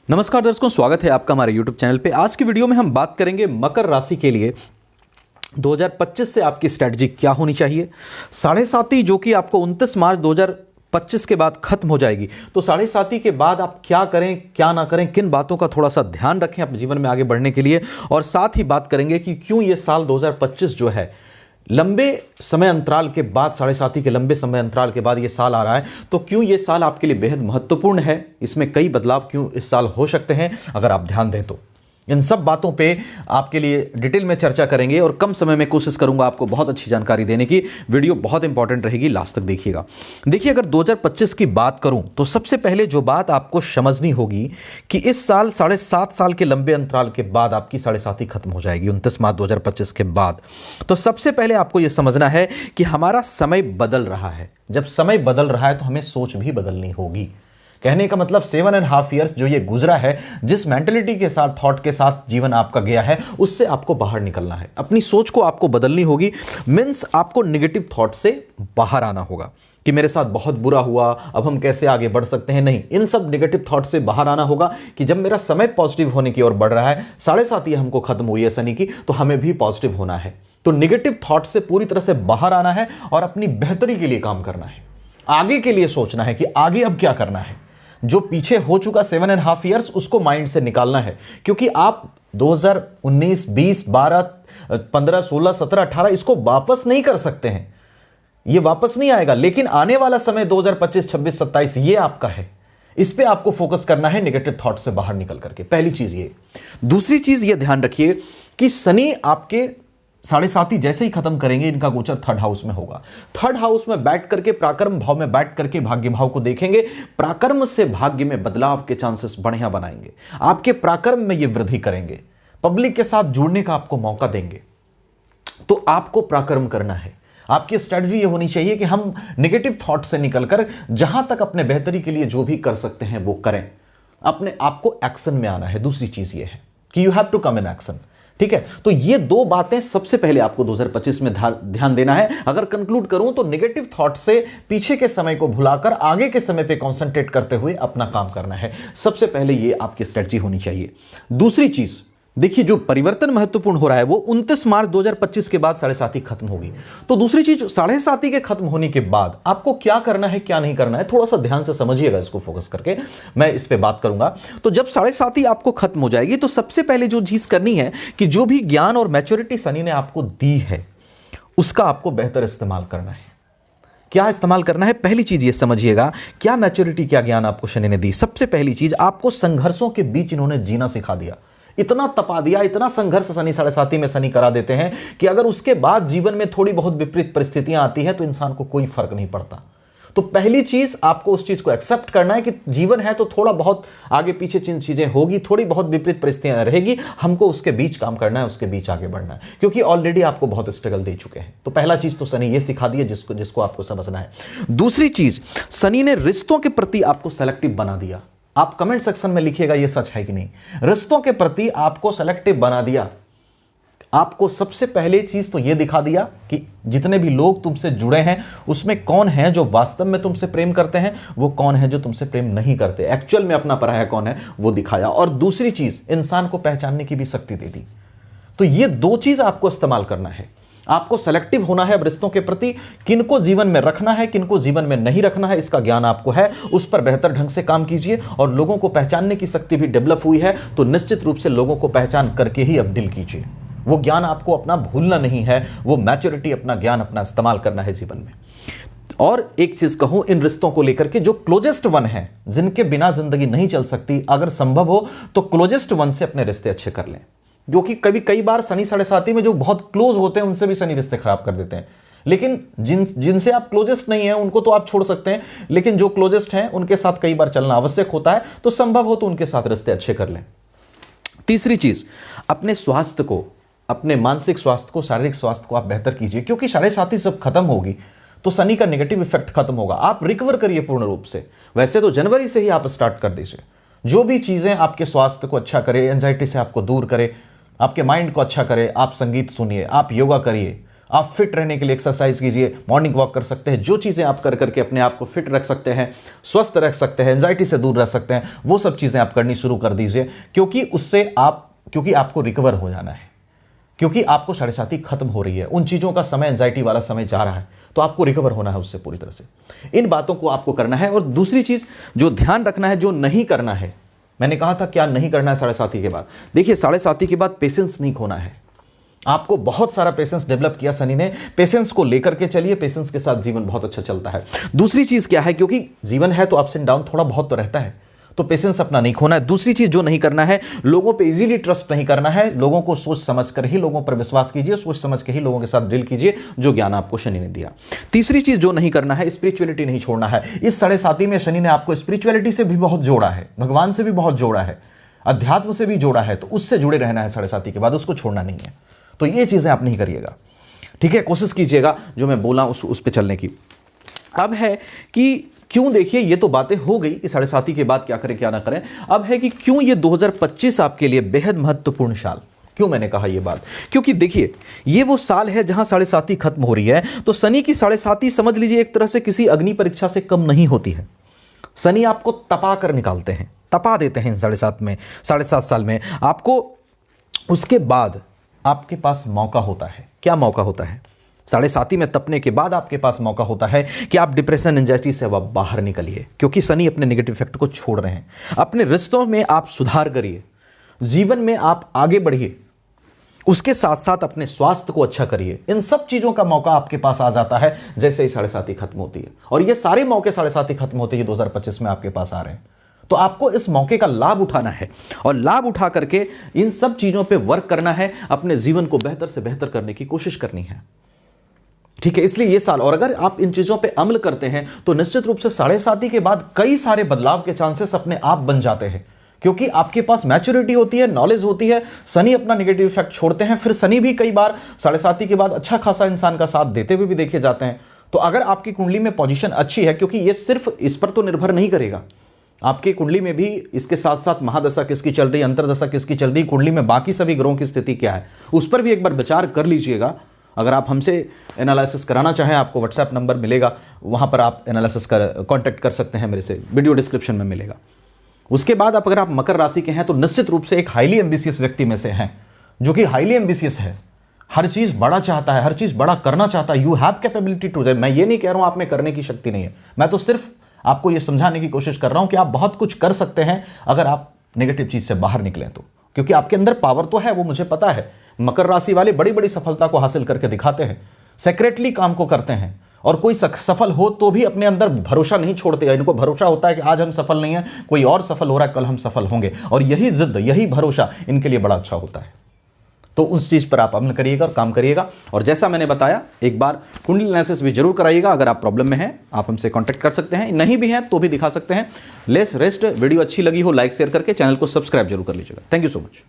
नमस्कार दर्शकों, स्वागत है आपका हमारे YouTube चैनल पे। आज की वीडियो में हम बात करेंगे मकर राशि के लिए 2025 से आपकी स्ट्रैटेजी क्या होनी चाहिए। साढ़े साती जो कि आपको 29 मार्च 2025 के बाद खत्म हो जाएगी, तो साढ़े साती के बाद आप क्या करें क्या ना करें, किन बातों का थोड़ा सा ध्यान रखें अपने जीवन में आगे बढ़ने के लिए, और साथ ही बात करेंगे कि क्यों ये साल 2025 जो है लंबे समय अंतराल के बाद, साढ़े साती के लंबे समय अंतराल के बाद ये साल आ रहा है, तो क्यों ये साल आपके लिए बेहद महत्वपूर्ण है, इसमें कई बदलाव क्यों इस साल हो सकते हैं अगर आप ध्यान दें तो। इन सब बातों पे आपके लिए डिटेल में चर्चा करेंगे और कम समय में कोशिश करूंगा आपको बहुत अच्छी जानकारी देने की। वीडियो बहुत इंपॉर्टेंट रहेगी, लास्ट तक देखिएगा। देखिए, अगर 2025 की बात करूं तो सबसे पहले जो बात आपको समझनी होगी कि इस साल 7.5 साल के लंबे अंतराल के बाद आपकी साढ़े साती खत्म हो जाएगी 29 मार्च 2025 के बाद। तो सबसे पहले आपको यह समझना है कि हमारा समय बदल रहा है। जब समय बदल रहा है तो हमें सोच भी बदलनी होगी। कहने का मतलब 7.5 ईयर्स जो ये गुजरा है, जिस मेंटेलिटी के साथ, थॉट के साथ जीवन आपका गया है, उससे आपको बाहर निकलना है। अपनी सोच को आपको बदलनी होगी। मीन्स आपको नेगेटिव थॉट से बाहर आना होगा कि मेरे साथ बहुत बुरा हुआ, अब हम कैसे आगे बढ़ सकते हैं। नहीं, इन सब नेगेटिव थॉट से बाहर आना होगा कि जब मेरा समय पॉजिटिव होने की ओर बढ़ रहा है, साढ़े साती हमको खत्म हुई है शनि की, तो हमें भी पॉजिटिव होना है। तो नेगेटिव थॉट से पूरी तरह से बाहर आना है और अपनी बेहतरी के लिए काम करना है। आगे के लिए सोचना है कि आगे अब क्या करना है। जो पीछे हो चुका 7.5 ईयर्स, उसको माइंड से निकालना है, क्योंकि आप 2019, 20, 12, 15, 16, 17, 18 इसको वापस नहीं कर सकते हैं। ये वापस नहीं आएगा। लेकिन आने वाला समय 2025, 26, 27 ये आपका है। इस पे आपको फोकस करना है नेगेटिव थॉट से बाहर निकल करके। पहली चीज ये। दूसरी चीज ये ध्यान रखिए कि शनि आपके साढ़े साती जैसे ही खत्म करेंगे, इनका गोचर थर्ड हाउस में होगा। थर्ड हाउस में बैठ करके, प्राकर्म भाव में बैठ करके भाग्य भाव को देखेंगे। प्राकर्म से भाग्य में बदलाव के चांसेस बढ़िया बनाएंगे। आपके प्राकर्म में ये वृद्धि करेंगे। पब्लिक के साथ जुड़ने का आपको मौका देंगे। तो आपको प्राकर्म करना है। आपकी स्ट्रेटजी ये होनी चाहिए कि हम नेगेटिव थॉट से निकलकर जहां तक अपने बेहतरी के लिए जो भी कर सकते हैं वो करें। अपने आपको एक्शन में आना है। दूसरी चीज ये है कि you have to come in action. ठीक है, तो ये दो बातें सबसे पहले आपको 2025 में ध्यान देना है। अगर कंक्लूड करूं तो नेगेटिव थॉट से पीछे के समय को भुलाकर आगे के समय पे कंसंट्रेट करते हुए अपना काम करना है। सबसे पहले ये आपकी स्ट्रेटजी होनी चाहिए। दूसरी चीज देखिए, जो परिवर्तन महत्वपूर्ण हो रहा है वो 29 मार्च 2025 के बाद साढ़े साती खत्म होगी। तो दूसरी चीज, साढ़े साती के खत्म होने के बाद आपको क्या करना है क्या नहीं करना है, थोड़ा सा ध्यान से समझिएगा। इसको फोकस करके मैं इस पे बात करूंगा। तो जब साढ़े साती आपको खत्म हो जाएगी तो सबसे पहले जो चीज करनी है कि जो भी ज्ञान और मैच्योरिटी शनि ने आपको दी है, उसका आपको बेहतर इस्तेमाल करना है। क्या इस्तेमाल करना है? पहली चीज ये समझिएगा, क्या मैच्योरिटी, क्या ज्ञान आपको शनि ने दी। सबसे पहली चीज, आपको संघर्षों के बीच इन्होंने जीना सिखा दिया। इतना तपा दिया, इतना संघर्ष शनि साढ़े साती में शनि करा देते हैं कि अगर उसके बाद जीवन में थोड़ी बहुत विपरीत परिस्थितियां आती हैं तो इंसान को कोई फर्क नहीं पड़ता। तो पहली चीज, आपको उस चीज को एक्सेप्ट करना है कि जीवन है तो थोड़ा बहुत आगे पीछे चीजें होगी, थोड़ी बहुत विपरीत परिस्थितियां रहेगी, हमको उसके बीच काम करना है, उसके बीच आगे बढ़ना है, क्योंकि ऑलरेडी आपको बहुत स्ट्रगल दे चुके हैं। तो पहला चीज तो शनि ये सिखा दिया जिसको आपको समझना है। दूसरी चीज, शनि ने रिश्तों के प्रति आपको सेलेक्टिव बना दिया। आप कमेंट सेक्शन में लिखिएगा ये सच है कि नहीं। रिश्तों के प्रति आपको सेलेक्टिव बना दिया। आपको सबसे पहले चीज तो यह दिखा दिया कि जितने भी लोग तुमसे जुड़े हैं उसमें कौन है जो वास्तव में तुमसे प्रेम करते हैं, वो कौन है जो तुमसे प्रेम नहीं करते, एक्चुअल में अपना पराया कौन है वो दिखाया। और दूसरी चीज, इंसान को पहचानने की भी शक्ति दे दी। तो ये दो चीज आपको इस्तेमाल करना है। आपको सेलेक्टिव होना है अब रिश्तों के प्रति, किनको जीवन में रखना है, किनको जीवन में नहीं रखना है, इसका ज्ञान आपको है। उस पर बेहतर ढंग से काम कीजिए। और लोगों को पहचानने की शक्ति भी डेवलप हुई है, तो निश्चित रूप से लोगों को पहचान करके ही अब डील कीजिए। वो ज्ञान आपको अपना भूलना नहीं है, वो मैच्योरिटी, अपना ज्ञान अपना इस्तेमाल करना है जीवन में। और एक चीज कहूं इन रिश्तों को लेकर के, जो क्लोजेस्ट वन है, जिनके बिना जिंदगी नहीं चल सकती, अगर संभव हो तो क्लोजेस्ट वन से अपने रिश्ते अच्छे कर लें। जो कि कई बार शनि साढ़े साती में जो बहुत क्लोज होते हैं उनसे भी शनि रिश्ते खराब कर देते हैं। लेकिन जिनसे आप क्लोजेस्ट नहीं है उनको तो आप छोड़ सकते हैं, लेकिन जो क्लोजेस्ट हैं उनके साथ कई बार चलना आवश्यक होता है। तो संभव हो तो उनके साथ रिश्ते अच्छे कर लें। तीसरी चीज, अपने स्वास्थ्य को, अपने मानसिक स्वास्थ्य को, शारीरिक स्वास्थ्य को आप बेहतर कीजिए, क्योंकि साढ़े साती जब खत्म होगी तो शनि का नेगेटिव इफेक्ट खत्म होगा। आप रिकवर करिए पूर्ण रूप से। वैसे तो जनवरी से ही आप स्टार्ट कर दीजिए। जो भी चीजें आपके स्वास्थ्य को अच्छा करे, एंजाइटी से आपको दूर करे, आपके माइंड को अच्छा करे, आप संगीत सुनिए, आप योगा करिए, आप फिट रहने के लिए एक्सरसाइज कीजिए, मॉर्निंग वॉक कर सकते हैं, जो चीज़ें आप कर करके अपने आप को फिट रख सकते हैं, स्वस्थ रख सकते हैं, एंजाइटी से दूर रह सकते हैं, वो सब चीज़ें आप करनी शुरू कर दीजिए, क्योंकि आपको रिकवर हो जाना है, क्योंकि आपको साढ़े साथी खत्म हो रही है, उन चीज़ों का समय, एंजाइटी वाला समय जा रहा है, तो आपको रिकवर होना है उससे पूरी तरह से। इन बातों को आपको करना है। और दूसरी चीज़ जो ध्यान रखना है, जो नहीं करना है, मैंने कहा था क्या नहीं करना है साढ़े साथी के बाद। देखिए, साढ़े साथी के बाद पेशेंस नहीं खोना है। आपको बहुत सारा पेशेंस डेवलप किया शनि ने, पेशेंस को लेकर के चलिए, पेशेंस के साथ जीवन बहुत अच्छा चलता है। दूसरी चीज क्या है, क्योंकि जीवन है तो अप्स एंड डाउन थोड़ा बहुत तो रहता है, तो पेशेंस अपना नहीं खोना है। दूसरी चीज जो नहीं करना है, लोगों पे इजीली ट्रस्ट नहीं करना है, लोगों को सोच समझ कर ही लोगों पर विश्वास कीजिए, सोच समझ के ही लोगों के साथ डील कीजिए, जो ज्ञान आपको शनि ने दिया। तीसरी चीज जो नहीं करना है, स्पिरिचुअलिटी नहीं छोड़ना है। इस साढ़े साथी में शनि ने आपको स्पिरिचुअलिटी से भी बहुत जोड़ा है, भगवान से भी बहुत जोड़ा है, अध्यात्म से भी जोड़ा है, तो उससे जुड़े रहना है साढ़े साथी के बाद, उसको छोड़ना नहीं है। तो ये चीजें आप नहीं करिएगा, ठीक है। कोशिश कीजिएगा जो मैं बोला उस पे चलने की। अब है कि क्यों, देखिए ये तो बातें हो गई कि साढ़े साथी के बाद क्या करें क्या ना करें। अब है कि क्यों ये 2025 आपके लिए बेहद महत्वपूर्ण साल, क्यों मैंने कहा ये बात, क्योंकि देखिए ये वो साल है जहां साढ़े साथी खत्म हो रही है। तो शनि की साढ़े साथी समझ लीजिए एक तरह से किसी अग्नि परीक्षा से कम नहीं होती है। शनि आपको तपा कर निकालते हैं, तपा देते हैं साढ़े सात साल में आपको। उसके बाद आपके पास मौका होता है, क्या मौका होता है, साढ़े साथी में तपने के बाद आपके पास मौका होता है कि आप डिप्रेशन, एंजाइटी से अब बाहर निकलिए, क्योंकि शनि अपने नेगेटिव इफेक्ट को छोड़ रहे हैं। अपने रिश्तों में आप सुधार करिए, जीवन में आप आगे बढ़िए, उसके साथ साथ अपने स्वास्थ्य को अच्छा करिए। इन सब चीजों का मौका आपके पास आ जाता है जैसे ही साढ़े साथी खत्म होती है। और ये सारे मौके साढ़े साथी खत्म होते ही 2025 में आपके पास आ रहे हैं। तो आपको इस मौके का लाभ उठाना है और लाभ उठा करके इन सब चीजों पे वर्क करना है, अपने जीवन को बेहतर से बेहतर करने की कोशिश करनी है, ठीक है। इसलिए ये साल, और अगर आप इन चीजों पे अमल करते हैं तो निश्चित रूप से साढ़े साथी के बाद कई सारे बदलाव के चांसेस अपने आप बन जाते हैं, क्योंकि आपके पास मैच्योरिटी होती है, नॉलेज होती है। शनि अपना नेगेटिव इफेक्ट छोड़ते हैं, फिर शनि भी कई बार साढ़े साथी के बाद अच्छा खासा इंसान का साथ देते हुए भी देखे जाते हैं। तो अगर आपकी कुंडली में पोजीशन अच्छी है, क्योंकि ये सिर्फ इस पर तो निर्भर नहीं करेगा, आपकी कुंडली में भी इसके साथ साथ महादशा किसकी चल रही है, अंतरदशा किसकी चल रही है, कुंडली में बाकी सभी ग्रहों की स्थिति क्या है, उस पर भी एक बार विचार कर लीजिएगा। अगर आप हमसे एनालिसिस कराना चाहें, आपको व्हाट्सएप नंबर मिलेगा, वहां पर आप एनालिसिस कांटेक्ट कर सकते हैं मेरे से, वीडियो डिस्क्रिप्शन में मिलेगा। उसके बाद अगर आप मकर राशि के हैं तो निश्चित रूप से एक हाईली एम्बिशियस व्यक्ति में से हैं, जो कि हाईली एम्बिशियस है, हर चीज बड़ा चाहता है, हर चीज बड़ा करना चाहता है। You have capability to. मैं ये नहीं कह रहा हूं आप में करने की शक्ति नहीं है, मैं तो सिर्फ आपको यह समझाने की कोशिश कर रहा हूं कि आप बहुत कुछ कर सकते हैं अगर आप नेगेटिव चीज से बाहर निकलें तो, क्योंकि आपके अंदर पावर तो है, वो मुझे पता है। मकर राशि वाले बड़ी बड़ी सफलता को हासिल करके दिखाते हैं, सेक्रेटली काम को करते हैं, और कोई सफल हो तो भी अपने अंदर भरोसा नहीं छोड़ते। इनको भरोसा होता है कि आज हम सफल नहीं हैं, कोई और सफल हो रहा है, कल हम सफल होंगे, और यही जिद, यही भरोसा इनके लिए बड़ा अच्छा होता है। तो उस चीज पर आप अमल करिएगा और काम करिएगा। और जैसा मैंने बताया, एक बार कुंडली एनालिसिस भी जरूर कराइएगा। अगर आप प्रॉब्लम में हैं, आप हमसे कांटेक्ट कर सकते हैं, नहीं भी हैं तो भी दिखा सकते हैं। Less rest. वीडियो अच्छी लगी हो लाइक शेयर करके चैनल को सब्सक्राइब जरूर कर लीजिएगा। Thank you so much.